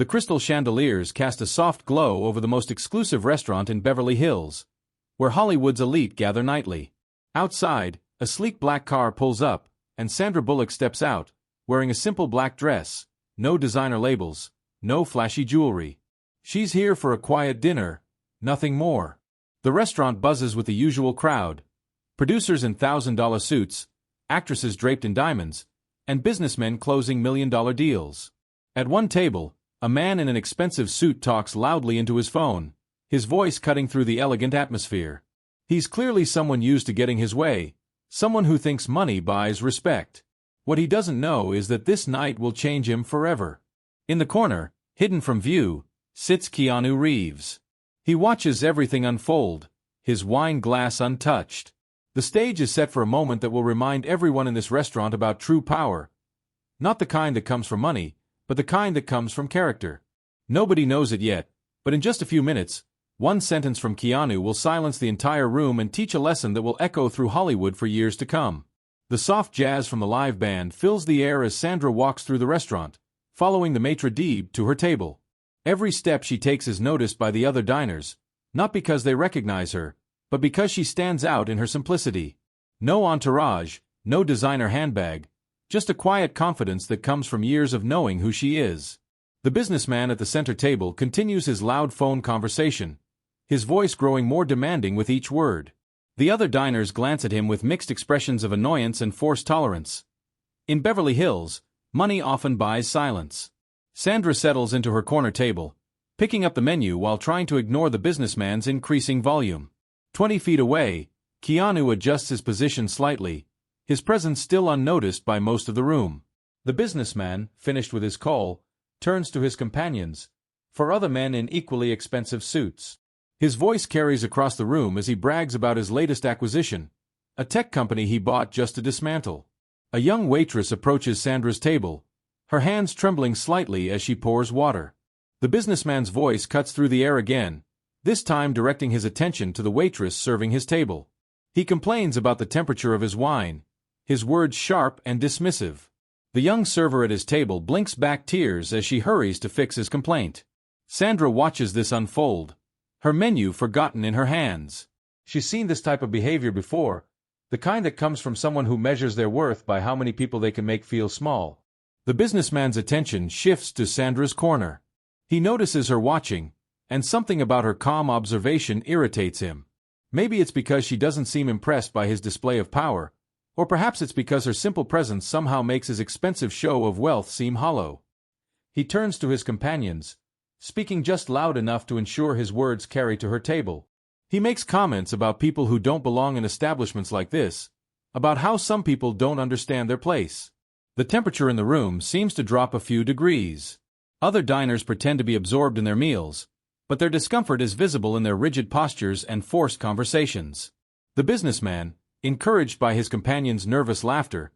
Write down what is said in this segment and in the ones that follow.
The crystal chandeliers cast a soft glow over the most exclusive restaurant in Beverly Hills, where Hollywood's elite gather nightly. Outside, a sleek black car pulls up, and Sandra Bullock steps out, wearing a simple black dress, no designer labels, no flashy jewelry. She's here for a quiet dinner, nothing more. The restaurant buzzes with the usual crowd, producers in $1,000 suits, actresses draped in diamonds, and businessmen closing million-dollar deals. At one table, a man in an expensive suit talks loudly into his phone, his voice cutting through the elegant atmosphere. He's clearly someone used to getting his way, someone who thinks money buys respect. What he doesn't know is that this night will change him forever. In the corner, hidden from view, sits Keanu Reeves. He watches everything unfold, his wine glass untouched. The stage is set for a moment that will remind everyone in this restaurant about true power. Not the kind that comes from money, but the kind that comes from character. Nobody knows it yet, but in just a few minutes, one sentence from Keanu will silence the entire room and teach a lesson that will echo through Hollywood for years to come. The soft jazz from the live band fills the air as Sandra walks through the restaurant, following the maitre d' to her table. Every step she takes is noticed by the other diners, not because they recognize her, but because she stands out in her simplicity. No entourage, no designer handbag, just a quiet confidence that comes from years of knowing who she is. The businessman at the center table continues his loud phone conversation, his voice growing more demanding with each word. The other diners glance at him with mixed expressions of annoyance and forced tolerance. In Beverly Hills, money often buys silence. Sandra settles into her corner table, picking up the menu while trying to ignore the businessman's increasing volume. 20 feet away, Keanu adjusts his position slightly, his presence still unnoticed by most of the room. The businessman, finished with his call, turns to his companions, for other men in equally expensive suits. His voice carries across the room as he brags about his latest acquisition, a tech company he bought just to dismantle. A young waitress approaches Sandra's table, her hands trembling slightly as she pours water. The businessman's voice cuts through the air again, this time directing his attention to the waitress serving his table. He complains about the temperature of his wine, his words sharp and dismissive. The young server at his table blinks back tears as she hurries to fix his complaint. Sandra watches this unfold, her menu forgotten in her hands. She's seen this type of behavior before, the kind that comes from someone who measures their worth by how many people they can make feel small. The businessman's attention shifts to Sandra's corner. He notices her watching, and something about her calm observation irritates him. Maybe it's because she doesn't seem impressed by his display of power, or perhaps it's because her simple presence somehow makes his expensive show of wealth seem hollow. He turns to his companions, speaking just loud enough to ensure his words carry to her table. He makes comments about people who don't belong in establishments like this, about how some people don't understand their place. The temperature in the room seems to drop a few degrees. Other diners pretend to be absorbed in their meals, but their discomfort is visible in their rigid postures and forced conversations. The businessman, encouraged by his companion's nervous laughter,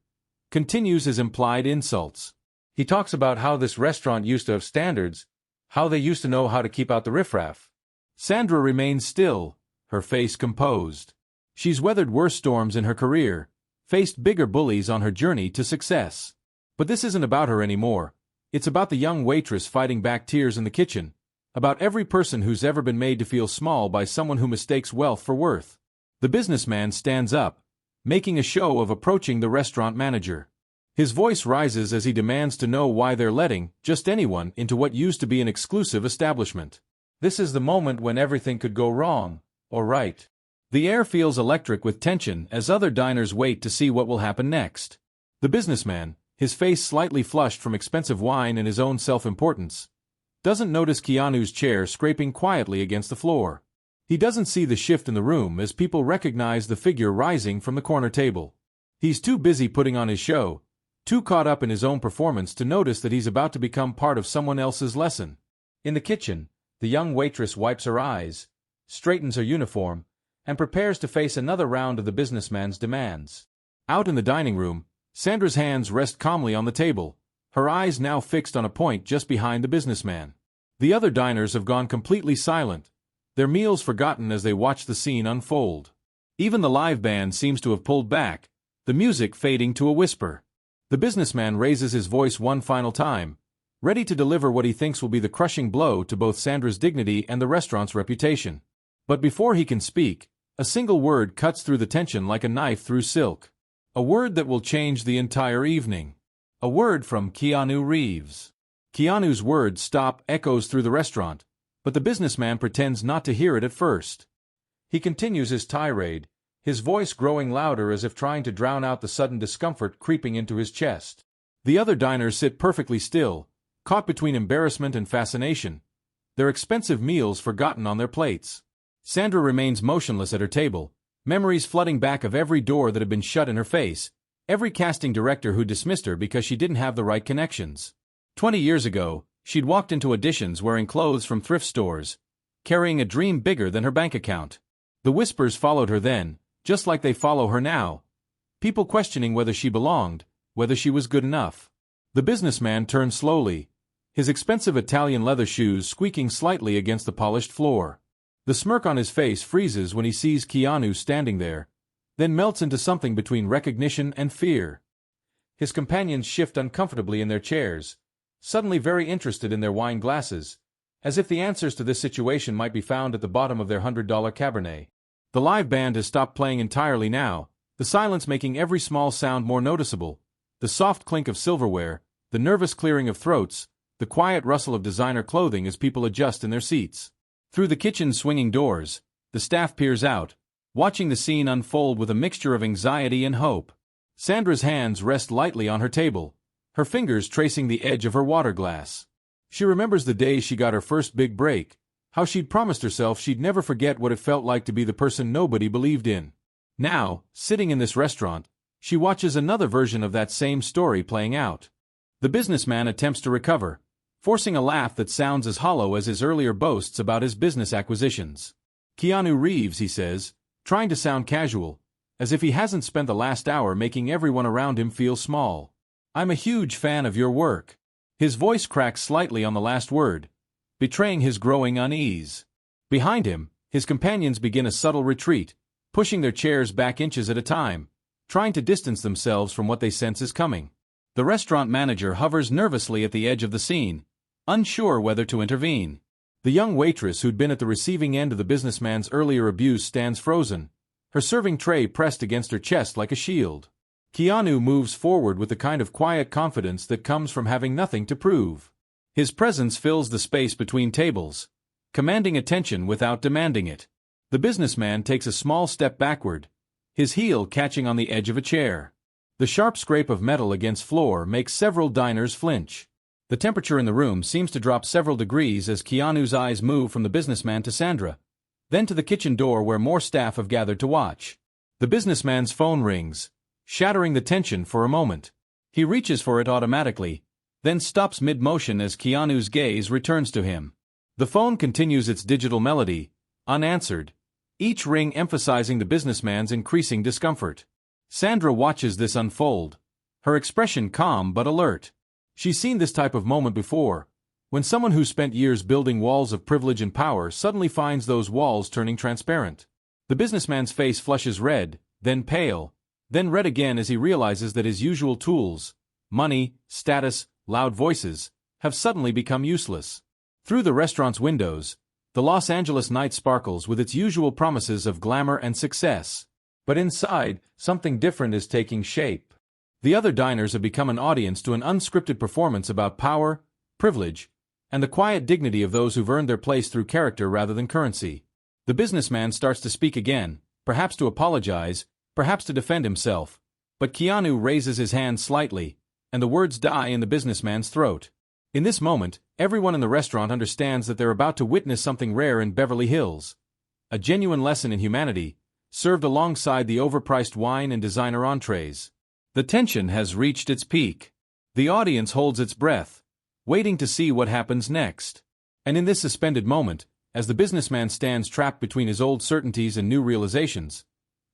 continues his implied insults. He talks about how this restaurant used to have standards, how they used to know how to keep out the riffraff. Sandra remains still, her face composed. She's weathered worse storms in her career, faced bigger bullies on her journey to success. But this isn't about her anymore. It's about the young waitress fighting back tears in the kitchen, about every person who's ever been made to feel small by someone who mistakes wealth for worth. The businessman stands up, making a show of approaching the restaurant manager. His voice rises as he demands to know why they're letting just anyone into what used to be an exclusive establishment. This is the moment when everything could go wrong, or right. The air feels electric with tension as other diners wait to see what will happen next. The businessman, his face slightly flushed from expensive wine and his own self-importance, doesn't notice Keanu's chair scraping quietly against the floor. He doesn't see the shift in the room as people recognize the figure rising from the corner table. He's too busy putting on his show, too caught up in his own performance to notice that he's about to become part of someone else's lesson. In the kitchen, the young waitress wipes her eyes, straightens her uniform, and prepares to face another round of the businessman's demands. Out in the dining room, Sandra's hands rest calmly on the table, her eyes now fixed on a point just behind the businessman. The other diners have gone completely silent, their meals forgotten as they watch the scene unfold. Even the live band seems to have pulled back, the music fading to a whisper. The businessman raises his voice one final time, ready to deliver what he thinks will be the crushing blow to both Sandra's dignity and the restaurant's reputation. But before he can speak, a single word cuts through the tension like a knife through silk. A word that will change the entire evening. A word from Keanu Reeves. Keanu's words stop echoes through the restaurant, but the businessman pretends not to hear it at first. He continues his tirade, his voice growing louder as if trying to drown out the sudden discomfort creeping into his chest. The other diners sit perfectly still, caught between embarrassment and fascination, their expensive meals forgotten on their plates. Sandra remains motionless at her table, memories flooding back of every door that had been shut in her face, every casting director who dismissed her because she didn't have the right connections. 20 years ago, she'd walked into auditions wearing clothes from thrift stores, carrying a dream bigger than her bank account. The whispers followed her then, just like they follow her now. People questioning whether she belonged, whether she was good enough. The businessman turned slowly, his expensive Italian leather shoes squeaking slightly against the polished floor. The smirk on his face freezes when he sees Keanu standing there, then melts into something between recognition and fear. His companions shift uncomfortably in their chairs, suddenly very interested in their wine glasses, as if the answers to this situation might be found at the bottom of their $100 Cabernet. The live band has stopped playing entirely now, the silence making every small sound more noticeable, the soft clink of silverware, the nervous clearing of throats, the quiet rustle of designer clothing as people adjust in their seats. Through the kitchen's swinging doors, the staff peers out, watching the scene unfold with a mixture of anxiety and hope. Sandra's hands rest lightly on her table, her fingers tracing the edge of her water glass. She remembers the day she got her first big break, how she'd promised herself she'd never forget what it felt like to be the person nobody believed in. Now, sitting in this restaurant, she watches another version of that same story playing out. The businessman attempts to recover, forcing a laugh that sounds as hollow as his earlier boasts about his business acquisitions. Keanu Reeves, he says, trying to sound casual, as if he hasn't spent the last hour making everyone around him feel small. I'm a huge fan of your work. His voice cracks slightly on the last word, betraying his growing unease. Behind him, his companions begin a subtle retreat, pushing their chairs back inches at a time, trying to distance themselves from what they sense is coming. The restaurant manager hovers nervously at the edge of the scene, unsure whether to intervene. The young waitress who'd been at the receiving end of the businessman's earlier abuse stands frozen, her serving tray pressed against her chest like a shield. Keanu moves forward with the kind of quiet confidence that comes from having nothing to prove. His presence fills the space between tables, commanding attention without demanding it. The businessman takes a small step backward, his heel catching on the edge of a chair. The sharp scrape of metal against floor makes several diners flinch. The temperature in the room seems to drop several degrees as Keanu's eyes move from the businessman to Sandra, then to the kitchen door where more staff have gathered to watch. The businessman's phone rings, shattering the tension for a moment. He reaches for it automatically, then stops mid-motion as Keanu's gaze returns to him. The phone continues its digital melody, unanswered, each ring emphasizing the businessman's increasing discomfort. Sandra watches this unfold, her expression calm but alert. She's seen this type of moment before, when someone who spent years building walls of privilege and power suddenly finds those walls turning transparent. The businessman's face flushes red, then pale, then red again as he realizes that his usual tools, money, status, loud voices, have suddenly become useless. Through the restaurant's windows, the Los Angeles night sparkles with its usual promises of glamour and success. But inside, something different is taking shape. The other diners have become an audience to an unscripted performance about power, privilege, and the quiet dignity of those who've earned their place through character rather than currency. The businessman starts to speak again, perhaps to apologize, perhaps to defend himself, but Keanu raises his hand slightly, and the words die in the businessman's throat. In this moment, everyone in the restaurant understands that they're about to witness something rare in Beverly Hills. A genuine lesson in humanity, served alongside the overpriced wine and designer entrees. The tension has reached its peak. The audience holds its breath, waiting to see what happens next. And in this suspended moment, as the businessman stands trapped between his old certainties and new realizations,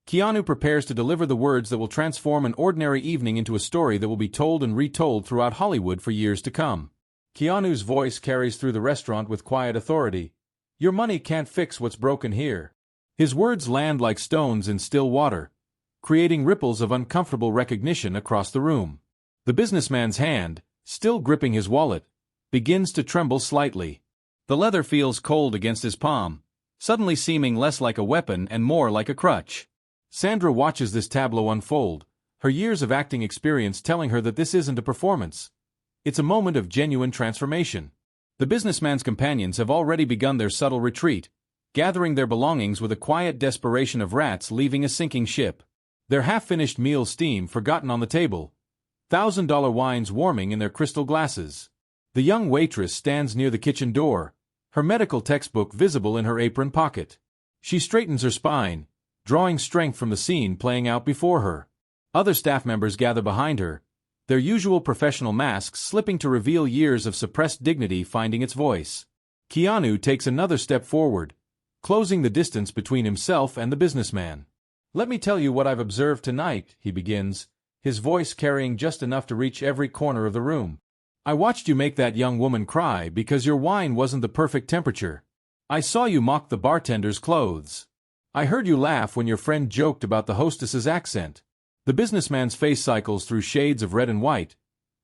Keanu prepares to deliver the words that will transform an ordinary evening into a story that will be told and retold throughout Hollywood for years to come. Keanu's voice carries through the restaurant with quiet authority. Your money can't fix what's broken here. His words land like stones in still water, creating ripples of uncomfortable recognition across the room. The businessman's hand, still gripping his wallet, begins to tremble slightly. The leather feels cold against his palm, suddenly seeming less like a weapon and more like a crutch. Sandra watches this tableau unfold, her years of acting experience telling her that this isn't a performance. It's a moment of genuine transformation. The businessman's companions have already begun their subtle retreat, gathering their belongings with a quiet desperation of rats leaving a sinking ship. Their half-finished meals steam forgotten on the table, $1,000 wines warming in their crystal glasses. The young waitress stands near the kitchen door, her medical textbook visible in her apron pocket. She straightens her spine, drawing strength from the scene playing out before her. Other staff members gather behind her, their usual professional masks slipping to reveal years of suppressed dignity finding its voice. Keanu takes another step forward, closing the distance between himself and the businessman. "Let me tell you what I've observed tonight," he begins, his voice carrying just enough to reach every corner of the room. "I watched you make that young woman cry because your wine wasn't the perfect temperature. I saw you mock the bartender's clothes. I heard you laugh when your friend joked about the hostess's accent." The businessman's face cycles through shades of red and white,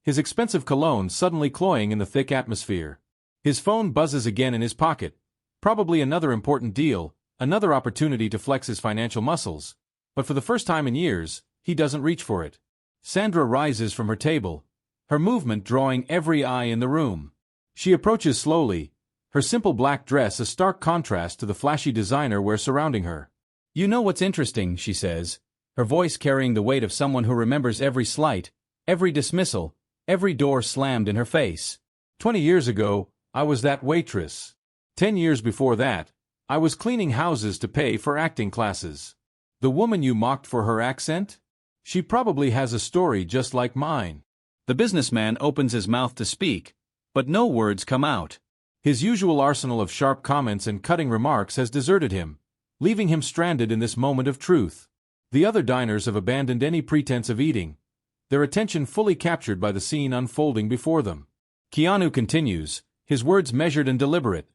his expensive cologne suddenly cloying in the thick atmosphere. His phone buzzes again in his pocket, probably another important deal, another opportunity to flex his financial muscles, but for the first time in years, he doesn't reach for it. Sandra rises from her table, her movement drawing every eye in the room. She approaches slowly, her simple black dress a stark contrast to the flashy designer wear surrounding her. "You know what's interesting," she says, her voice carrying the weight of someone who remembers every slight, every dismissal, every door slammed in her face. 20 years ago, I was that waitress. 10 years before that, I was cleaning houses to pay for acting classes. The woman you mocked for her accent? She probably has a story just like mine." The businessman opens his mouth to speak, but no words come out. His usual arsenal of sharp comments and cutting remarks has deserted him, leaving him stranded in this moment of truth. The other diners have abandoned any pretense of eating, their attention fully captured by the scene unfolding before them. Keanu continues, his words measured and deliberate.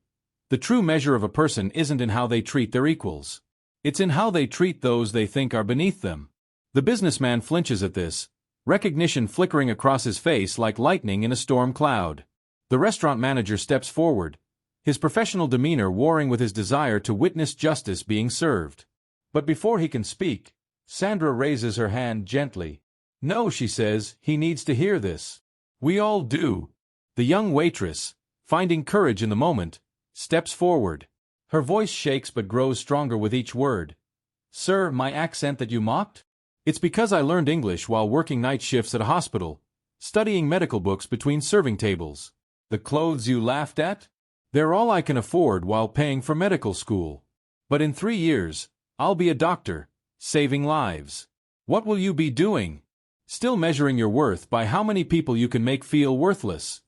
"The true measure of a person isn't in how they treat their equals. It's in how they treat those they think are beneath them." The businessman flinches at this, recognition flickering across his face like lightning in a storm cloud. The restaurant manager steps forward, his professional demeanor warring with his desire to witness justice being served. But before he can speak, Sandra raises her hand gently. "No," she says, "he needs to hear this. We all do." The young waitress, finding courage in the moment, steps forward. Her voice shakes but grows stronger with each word. "Sir, my accent that you mocked? It's because I learned English while working night shifts at a hospital, studying medical books between serving tables. The clothes you laughed at? They're all I can afford while paying for medical school. But in 3 years, I'll be a doctor, saving lives. What will you be doing? Still measuring your worth by how many people you can make feel worthless."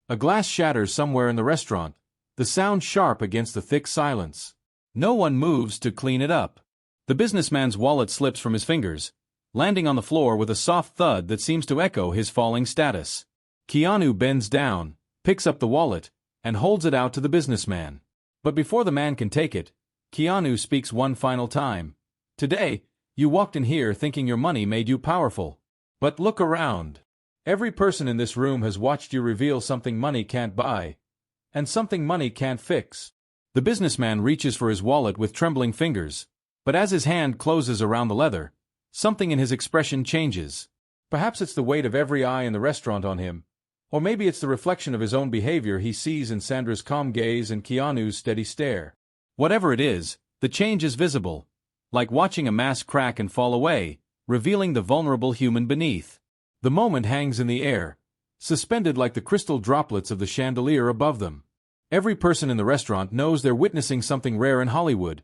A glass shatters somewhere in the restaurant, the sound sharp against the thick silence. No one moves to clean it up. The businessman's wallet slips from his fingers, landing on the floor with a soft thud that seems to echo his falling status. Keanu bends down, picks up the wallet, and holds it out to the businessman. But before the man can take it, Keanu speaks one final time. "Today, you walked in here thinking your money made you powerful. But look around. Every person in this room has watched you reveal something money can't buy, and something money can't fix." The businessman reaches for his wallet with trembling fingers, but as his hand closes around the leather, something in his expression changes. Perhaps it's the weight of every eye in the restaurant on him, or maybe it's the reflection of his own behavior he sees in Sandra's calm gaze and Keanu's steady stare. Whatever it is, the change is visible, like watching a mask crack and fall away, revealing the vulnerable human beneath. The moment hangs in the air, suspended like the crystal droplets of the chandelier above them. Every person in the restaurant knows they're witnessing something rare in Hollywood,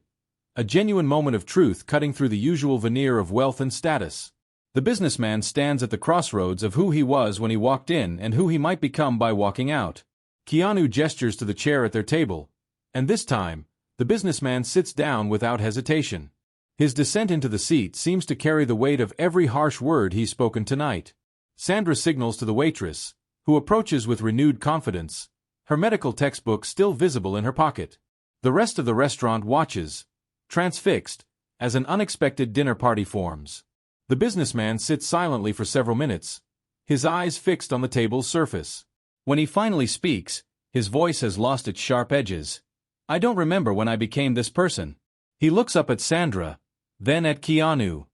a genuine moment of truth cutting through the usual veneer of wealth and status. The businessman stands at the crossroads of who he was when he walked in and who he might become by walking out. Keanu gestures to the chair at their table, and this time, the businessman sits down without hesitation. His descent into the seat seems to carry the weight of every harsh word he's spoken tonight. Sandra signals to the waitress, who approaches with renewed confidence, her medical textbook still visible in her pocket. The rest of the restaurant watches, transfixed, as an unexpected dinner party forms. The businessman sits silently for several minutes, his eyes fixed on the table's surface. When he finally speaks, his voice has lost its sharp edges. I don't remember when I became this person. He looks up at Sandra, then at Keanu.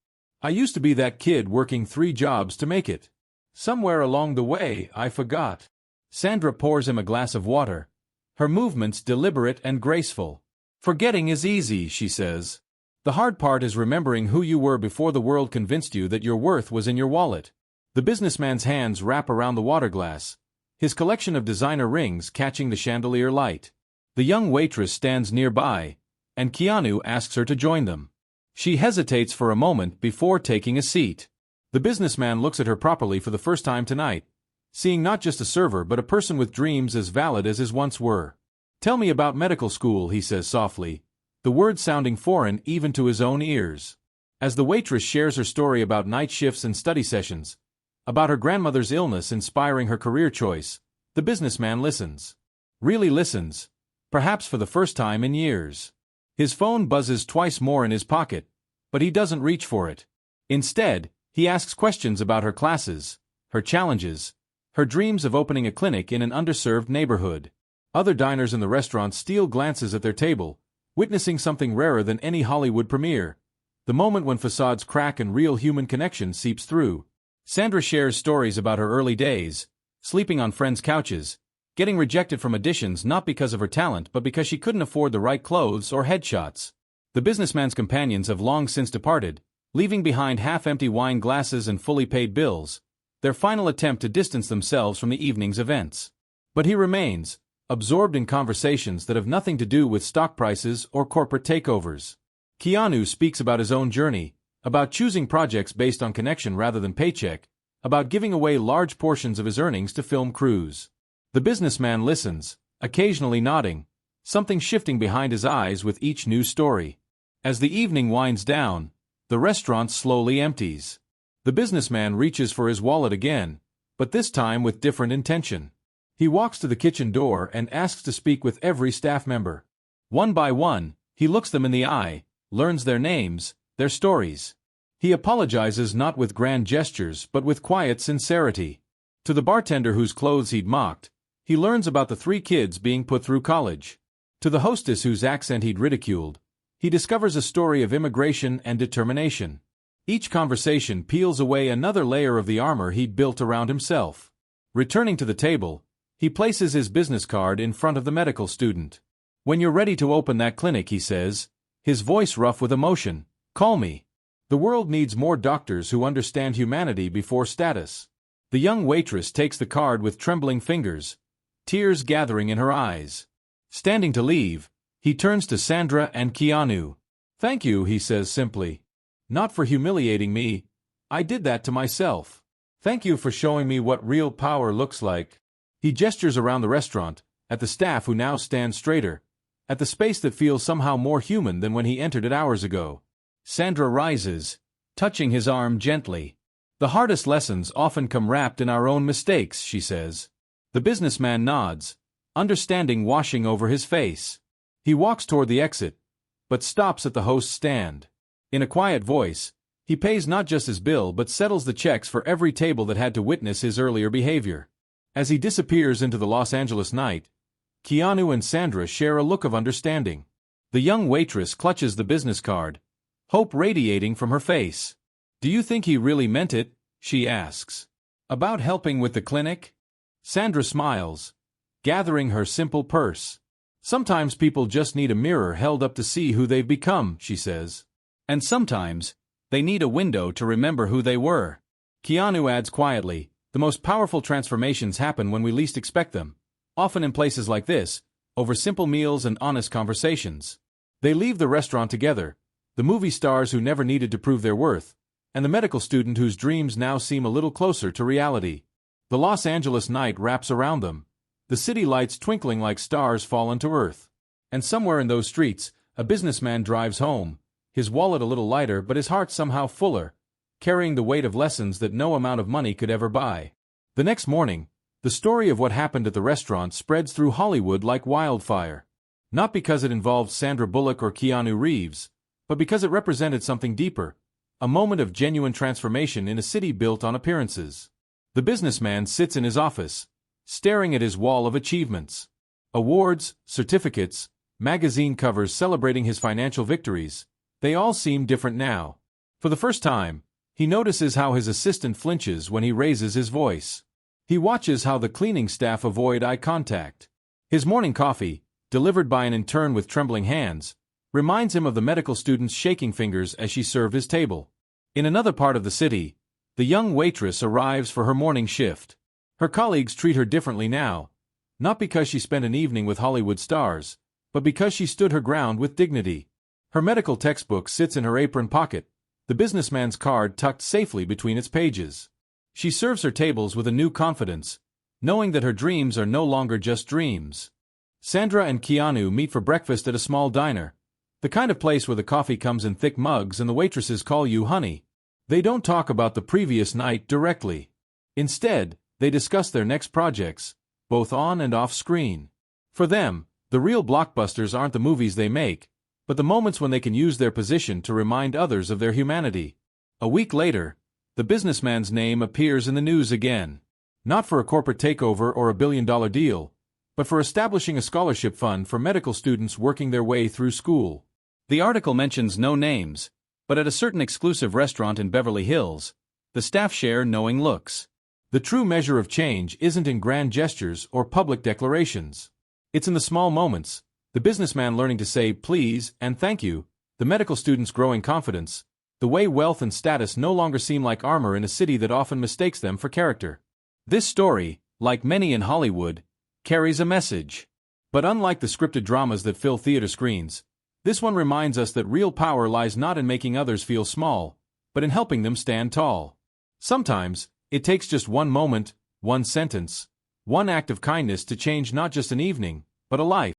I used to be that kid working 3 jobs to make it. Somewhere along the way, I forgot. Sandra pours him a glass of water, her movements deliberate and graceful. Forgetting is easy, she says. The hard part is remembering who you were before the world convinced you that your worth was in your wallet. The businessman's hands wrap around the water glass, his collection of designer rings catching the chandelier light. The young waitress stands nearby, and Keanu asks her to join them. She hesitates for a moment before taking a seat. The businessman looks at her properly for the first time tonight, seeing not just a server but a person with dreams as valid as his once were. Tell me about medical school, he says softly, the words sounding foreign even to his own ears. As the waitress shares her story about night shifts and study sessions, about her grandmother's illness inspiring her career choice, the businessman listens. Really listens, perhaps for the first time in years. His phone buzzes twice more in his pocket, but he doesn't reach for it. Instead, he asks questions about her classes, her challenges, her dreams of opening a clinic in an underserved neighborhood. Other diners in the restaurant steal glances at their table, witnessing something rarer than any Hollywood premiere, the moment when facades crack and real human connection seeps through. Sandra shares stories about her early days, sleeping on friends' couches, getting rejected from auditions not because of her talent but because she couldn't afford the right clothes or headshots. The businessman's companions have long since departed, leaving behind half-empty wine glasses and fully paid bills, their final attempt to distance themselves from the evening's events. But he remains, absorbed in conversations that have nothing to do with stock prices or corporate takeovers. Keanu speaks about his own journey, about choosing projects based on connection rather than paycheck, about giving away large portions of his earnings to film crews. The businessman listens, occasionally nodding, something shifting behind his eyes with each new story. As the evening winds down, the restaurant slowly empties. The businessman reaches for his wallet again, but this time with different intention. He walks to the kitchen door and asks to speak with every staff member. One by one, he looks them in the eye, learns their names, their stories. He apologizes not with grand gestures but with quiet sincerity. To the bartender whose clothes he'd mocked, he learns about the 3 kids being put through college. To the hostess whose accent he'd ridiculed, he discovers a story of immigration and determination. Each conversation peels away another layer of the armor he'd built around himself. Returning to the table, he places his business card in front of the medical student. When you're ready to open that clinic, he says, his voice rough with emotion, call me. The world needs more doctors who understand humanity before status. The young waitress takes the card with trembling fingers, tears gathering in her eyes. Standing to leave, he turns to Sandra and Keanu. Thank you, he says simply. Not for humiliating me. I did that to myself. Thank you for showing me what real power looks like. He gestures around the restaurant, at the staff who now stand straighter, at the space that feels somehow more human than when he entered it hours ago. Sandra rises, touching his arm gently. The hardest lessons often come wrapped in our own mistakes, she says. The businessman nods, understanding washing over his face. He walks toward the exit, but stops at the host's stand. In a quiet voice, he pays not just his bill but settles the checks for every table that had to witness his earlier behavior. As he disappears into the Los Angeles night, Keanu and Sandra share a look of understanding. The young waitress clutches the business card, hope radiating from her face. Do you think he really meant it? She asks. About helping with the clinic? Sandra smiles, gathering her simple purse. Sometimes people just need a mirror held up to see who they've become, she says. And sometimes, they need a window to remember who they were. Keanu adds quietly, the most powerful transformations happen when we least expect them, often in places like this, over simple meals and honest conversations. They leave the restaurant together, the movie stars who never needed to prove their worth, and the medical student whose dreams now seem a little closer to reality. The Los Angeles night wraps around them, the city lights twinkling like stars fallen to earth. And somewhere in those streets, a businessman drives home, his wallet a little lighter but his heart somehow fuller, carrying the weight of lessons that no amount of money could ever buy. The next morning, the story of what happened at the restaurant spreads through Hollywood like wildfire. Not because it involved Sandra Bullock or Keanu Reeves, but because it represented something deeper, a moment of genuine transformation in a city built on appearances. The businessman sits in his office, staring at his wall of achievements. Awards, certificates, magazine covers celebrating his financial victories, they all seem different now. For the first time, he notices how his assistant flinches when he raises his voice. He watches how the cleaning staff avoid eye contact. His morning coffee, delivered by an intern with trembling hands, reminds him of the medical student's shaking fingers as she served his table. In another part of the city, the young waitress arrives for her morning shift. Her colleagues treat her differently now, not because she spent an evening with Hollywood stars, but because she stood her ground with dignity. Her medical textbook sits in her apron pocket, the businessman's card tucked safely between its pages. She serves her tables with a new confidence, knowing that her dreams are no longer just dreams. Sandra and Keanu meet for breakfast at a small diner, the kind of place where the coffee comes in thick mugs and the waitresses call you honey. They don't talk about the previous night directly. Instead, they discuss their next projects, both on and off screen. For them, the real blockbusters aren't the movies they make, but the moments when they can use their position to remind others of their humanity. A week later, the businessman's name appears in the news again. Not for a corporate takeover or a billion-dollar deal, but for establishing a scholarship fund for medical students working their way through school. The article mentions no names, but at a certain exclusive restaurant in Beverly Hills, the staff share knowing looks. The true measure of change isn't in grand gestures or public declarations. It's in the small moments, the businessman learning to say please and thank you, the medical student's growing confidence, the way wealth and status no longer seem like armor in a city that often mistakes them for character. This story, like many in Hollywood, carries a message. But unlike the scripted dramas that fill theater screens, this one reminds us that real power lies not in making others feel small, but in helping them stand tall. Sometimes, it takes just one moment, one sentence, one act of kindness to change not just an evening, but a life.